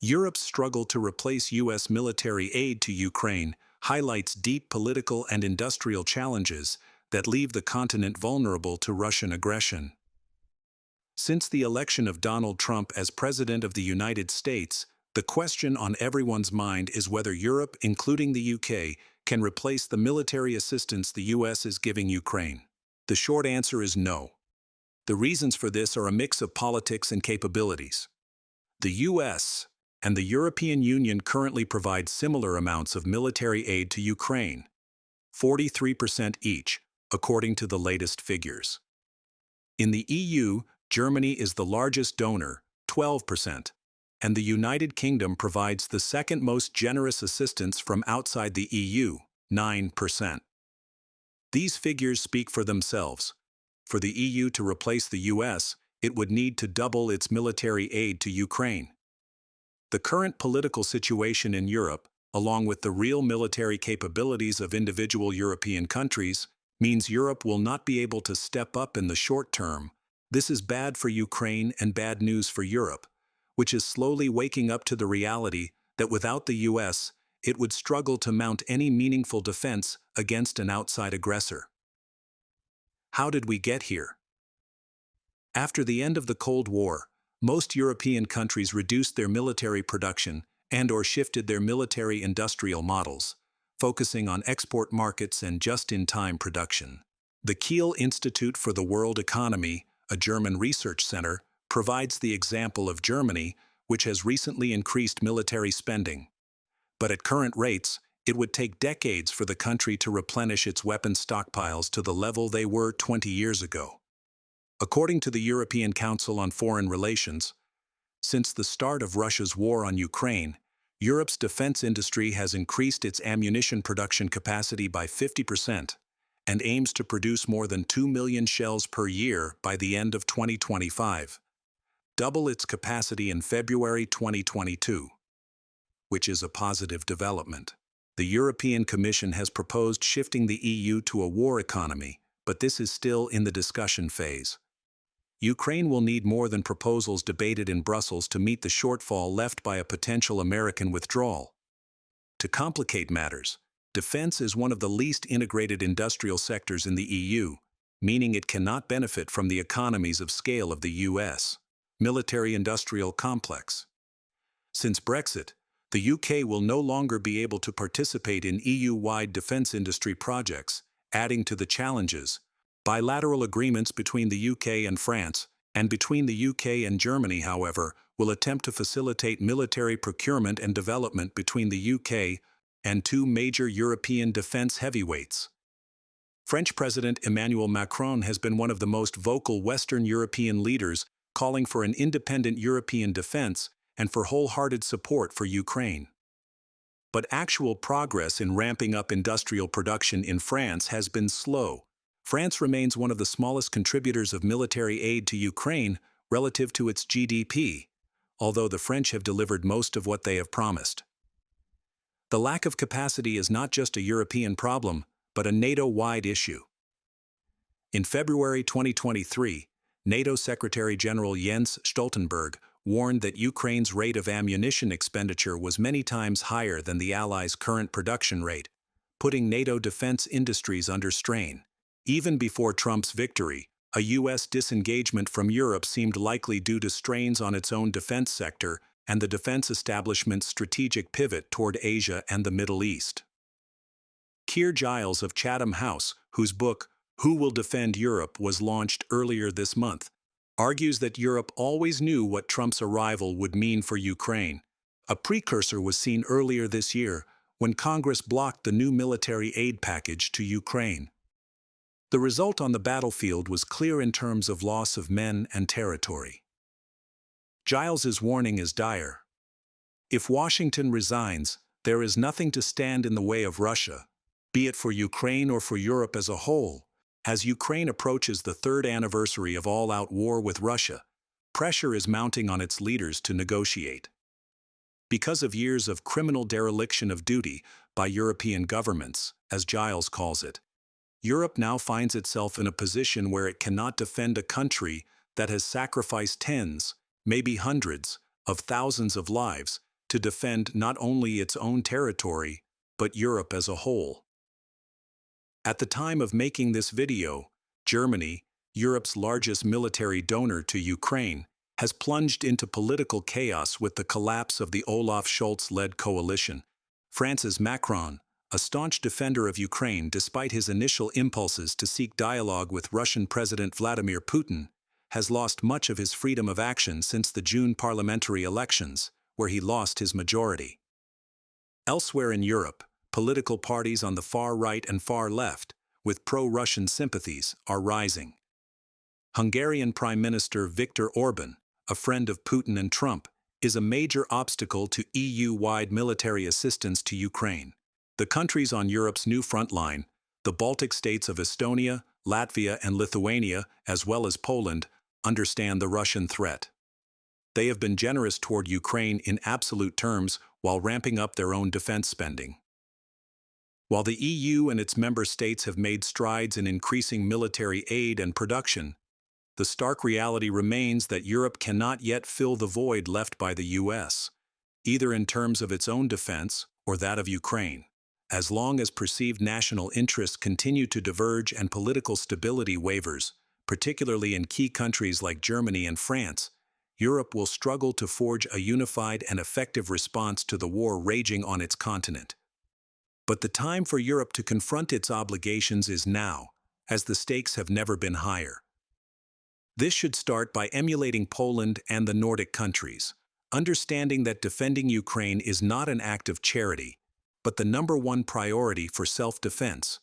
Europe's struggle to replace U.S. military aid to Ukraine highlights deep political and industrial challenges that leave the continent vulnerable to Russian aggression. Since the election of Donald Trump as President of the United States, the question on everyone's mind is whether Europe, including the UK, can replace the military assistance the US is giving Ukraine. The short answer is no. The reasons for this are a mix of politics and capabilities. The US and the European Union currently provide similar amounts of military aid to Ukraine, 43% each, according to the latest figures. In the EU, Germany is the largest donor, 12%, and the United Kingdom provides the second most generous assistance from outside the EU, 9%. These figures speak for themselves. For the EU to replace the US, it would need to double its military aid to Ukraine. The current political situation in Europe, along with the real military capabilities of individual European countries, means Europe will not be able to step up in the short term. This is bad for Ukraine and bad news for Europe, which is slowly waking up to the reality that without the US, it would struggle to mount any meaningful defense against an outside aggressor. How did we get here? After the end of the Cold War, most European countries reduced their military production and/or shifted their military-industrial models, focusing on export markets and just-in-time production. The Kiel Institute for the World Economy, a German research center, provides the example of Germany, which has recently increased military spending. But at current rates, it would take decades for the country to replenish its weapons stockpiles to the level they were 20 years ago. According to the European Council on Foreign Relations, since the start of Russia's war on Ukraine, Europe's defense industry has increased its ammunition production capacity by 50% and aims to produce more than 2 million shells per year by the end of 2025, double its capacity in February 2022, which is a positive development. The European Commission has proposed shifting the EU to a war economy, but this is still in the discussion phase. Ukraine will need more than proposals debated in Brussels to meet the shortfall left by a potential American withdrawal. To complicate matters, defense is one of the least integrated industrial sectors in the EU, meaning it cannot benefit from the economies of scale of the US military-industrial complex. Since Brexit, the UK will no longer be able to participate in EU-wide defense industry projects, adding to the challenges. Bilateral agreements between the UK and France, and between the UK and Germany, however, will attempt to facilitate military procurement and development between the UK and two major European defense heavyweights. French President Emmanuel Macron has been one of the most vocal Western European leaders, calling for an independent European defense and for wholehearted support for Ukraine. But actual progress in ramping up industrial production in France has been slow. France remains one of the smallest contributors of military aid to Ukraine relative to its GDP, although the French have delivered most of what they have promised. The lack of capacity is not just a European problem, but a NATO-wide issue. In February 2023, NATO Secretary General Jens Stoltenberg warned that Ukraine's rate of ammunition expenditure was many times higher than the Allies' current production rate, putting NATO defense industries under strain. Even before Trump's victory, a U.S. disengagement from Europe seemed likely due to strains on its own defense sector and the defense establishment's strategic pivot toward Asia and the Middle East. Keir Giles of Chatham House, whose book, Who Will Defend Europe, was launched earlier this month, argues that Europe always knew what Trump's arrival would mean for Ukraine. A precursor was seen earlier this year when Congress blocked the new military aid package to Ukraine. The result on the battlefield was clear in terms of loss of men and territory. Giles's warning is dire. If Washington resigns, there is nothing to stand in the way of Russia, be it for Ukraine or for Europe as a whole. As Ukraine approaches the third anniversary of all-out war with Russia, pressure is mounting on its leaders to negotiate. Because of years of criminal dereliction of duty by European governments, as Giles calls it, Europe now finds itself in a position where it cannot defend a country that has sacrificed tens, maybe hundreds, of thousands of lives to defend not only its own territory, but Europe as a whole. At the time of making this video, Germany, Europe's largest military donor to Ukraine, has plunged into political chaos with the collapse of the Olaf Scholz-led coalition. France's Macron, a staunch defender of Ukraine despite his initial impulses to seek dialogue with Russian President Vladimir Putin, has lost much of his freedom of action since the June parliamentary elections, where he lost his majority. Elsewhere in Europe, political parties on the far right and far left, with pro-Russian sympathies, are rising. Hungarian Prime Minister Viktor Orban, a friend of Putin and Trump, is a major obstacle to EU-wide military assistance to Ukraine. The countries on Europe's new front line, the Baltic states of Estonia, Latvia, and Lithuania, as well as Poland, understand the Russian threat. They have been generous toward Ukraine in absolute terms while ramping up their own defense spending. While the EU and its member states have made strides in increasing military aid and production, the stark reality remains that Europe cannot yet fill the void left by the US, either in terms of its own defense or that of Ukraine. As long as perceived national interests continue to diverge and political stability wavers, particularly in key countries like Germany and France, Europe will struggle to forge a unified and effective response to the war raging on its continent. But the time for Europe to confront its obligations is now, as the stakes have never been higher. This should start by emulating Poland and the Nordic countries, understanding that defending Ukraine is not an act of charity, but the #1 priority for self-defense,